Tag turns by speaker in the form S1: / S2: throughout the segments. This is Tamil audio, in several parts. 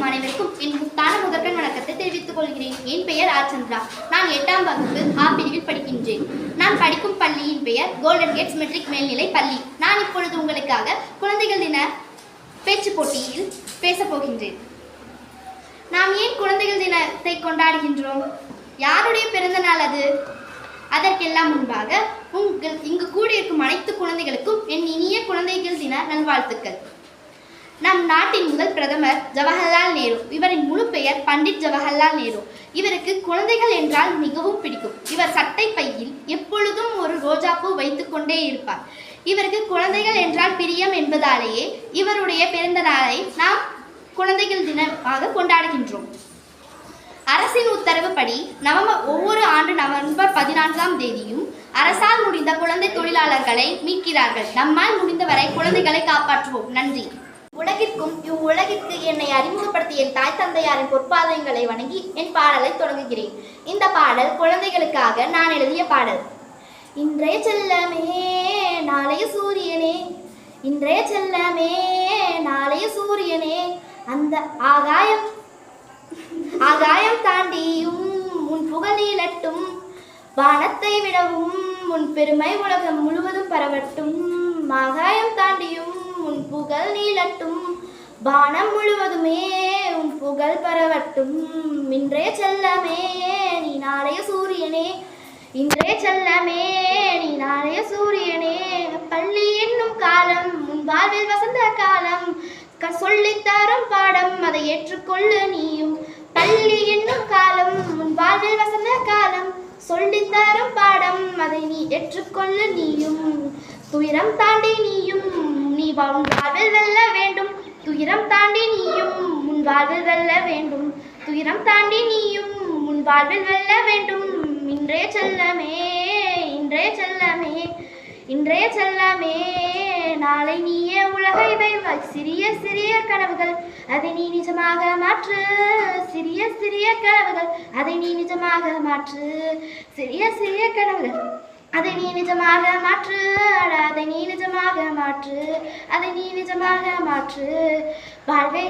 S1: படிக்கும் அனைவருக்கும் என் முத்தான முதற்கண் வணக்கத்தை தெரிவித்துக் கொள்கிறேன். என் பெயர் ஆர் சந்திரா. நான் 8ஆம் வகுப்பு ஆ பிரிவில் படிக்கின்றேன். நான் படிக்கும் பள்ளியின் பெயர் கோல்டன் கேட்ஸ் மெட்ரிக் மேல்நிலை பள்ளி. நான் இப்பொழுது உங்களுக்காக குழந்தைகள் தின பேச்சு போட்டியில் பேசப் போகின்றேன். நாம் ஏன் குழந்தைகள் தினத்தை கொண்டாடுகின்றோம்? யாருடைய பிறந்த நாள் அது? அதற்கெல்லாம் முன்பாக இங்கு கூடியிருக்கும் அனைத்து குழந்தைகளுக்கும் என் இனிய குழந்தைகள் தின நல்வாழ்த்துக்கள். நம் நாட்டின் முதல் பிரதமர் ஜவஹர்லால் நேரு. இவரின் முழு பெயர் பண்டிட் ஜவஹர்லால் நேரு. இவருக்கு குழந்தைகள் என்றால் மிகவும் பிடிக்கும். இவர் சட்டை பையில் எப்பொழுதும் ஒரு ரோஜாப்பூ வைத்துக் கொண்டே இருப்பார். இவருக்கு குழந்தைகள் என்றால் பிரியம் என்பதாலேயே இவருடைய பிறந்த நாளை நாம் குழந்தைகள் தினமாக கொண்டாடுகின்றோம். அரசின் உத்தரவுப்படி ஒவ்வொரு ஆண்டு நவம்பர் 14ஆம் தேதியும் அரசால் முடிந்த குழந்தை தொழிலாளர்களை மீட்கிறார்கள். நம்மால் முடிந்தவரை குழந்தைகளை காப்பாற்றுவோம். நன்றி. உலகிற்கும் இவ்வுலகிற்கு என்னை அறிமுகப்படுத்திய என் தாய் தந்தையாரின் பொற்பாதங்களை வணங்கி என் பாடலை தொடங்குகிறேன். இந்த பாடல் குழந்தைகளுக்காக நான் எழுதிய பாடல். இன்றைய செல்லமே நாளைய சூரியனே, இன்றைய செல்லமே நாளைய சூரியனே, அந்த ஆகாயம் தாண்டியும் உன் புகழ் நீளட்டும், வானத்தை விடவும் உன் பெருமை உலகம் முழுவதும் பரவட்டும். ஆகாயம் தாண்டியும் உன் புகழ் நீளட்டும், வானம் முழுவதுமே உன் புகழ் பரவட்டும். இன்றைய செல்லமே நீ நாளைய சூரியனே, இன்றைய செல்லமே நீ நாளைய சூரியனே, பள்ளி என்னும் காலம் உன் வாழ்வில் வசந்த காலம், சொல்லித்தரும் பாடம் அதை ஏற்றுக்கொள்ளு நீயும். பள்ளி என்னும் காலம் உன் வாழ்வில் வசந்த காலம், சொல்லித்தரும் பாடம் அதை நீ ஏற்றுக்கொள்ளு நீயும். துயரம் தாண்டி நீயும் நீ உன் வாழ்வில் வெல்ல வேண்டும், துயரம் தாண்டி நீயும் உன் வாழ்வில் வெல்ல வேண்டும், துயரம் தாண்டி நீயும் உன் வாழ்வில் வெல்ல வேண்டும். இன்றைய செல்லமே, இன்றைய செல்லமே, இன்றைய செல்லமே, நாளை நீயே உலகை வெல்வாய். சிறிய சிறிய கனவுகள் அதை நீ நிஜமாக மாற்று, சிறிய சிறிய கனவுகள் அதை நீ நிஜமாக மாற்று, சிறிய சிறிய கனவுகள் அதை நீ நிஜமாக மாற்று, அதை நீ நிஜமாக மாற்று, அதை நீ நிஜமாக மாற்று. வாழ்வே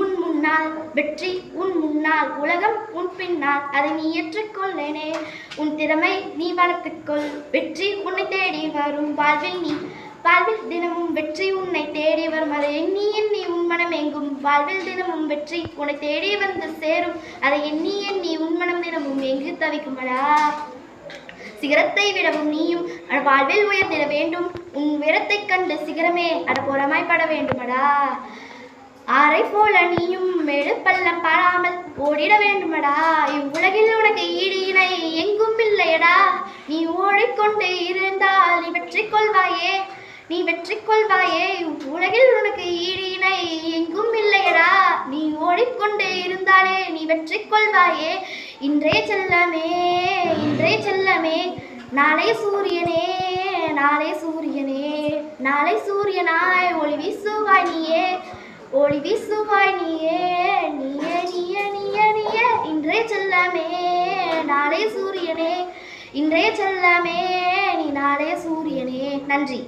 S1: உன் முன்னால், வெற்றி உன் முன்னால், உலகம் உன் பின்னால், அதை நீ ஏற்றுக்கொள்ளேனே. உன் திறமை நீ வளர்த்துக்கொள், வெற்றி உன்னை தேடி வரும். வாழ்வில் தினமும் வெற்றி உன்னை தேடி வரும், அதை எண்ணி எண்ணி உன் மனம் எங்கும். வாழ்வில் தினமும் வெற்றி உன்னை தேடி வந்து சேரும், அதை எண்ணி எண்ணி உன் மனம் தினமும் எங்கு தவிக்குமடா. சிகரத்தை விடவும் நீயும் வாழ்வில் உயர்ந்திட வேண்டும், உன் உயரத்தை கண்டு சிகரமே புறமாய்ப்பட வேண்டுமடா. ஆரை போல நீயும் மேடு பள்ளம் பாராமல் ஓடிட வேண்டுமடா. இவ்வுலகில் உனக்கு ஈடு இணை எங்கும் இல்லையடா. நீ ஓடிக்கொண்டு இருந்தால் நீ வெற்றி கொள்வாயே, நீ வெற்றி கொள்வாயே. உலகில் உனக்கு ஈடு இணை எங்கும் இல்லையடா. நீ ஓடிக்கொண்டு இருந்தாலே நீ வெற்றி கொள்வாயே. இன்றைய செல்லமே, இன்றைய செல்லமே, நாளை சூரியனே, நாளை சூரியனே, நாளை சூரியனாய் ஒளி வீசுவாய் நீயே, ஒளி வீசுவாய் நீயே, நீயே நீயே நீயே நீயே. இன்றைய செல்லமே நாளை சூரியனே, இன்றைய செல்லமே நீ நாளைய சூரியனே. நன்றி.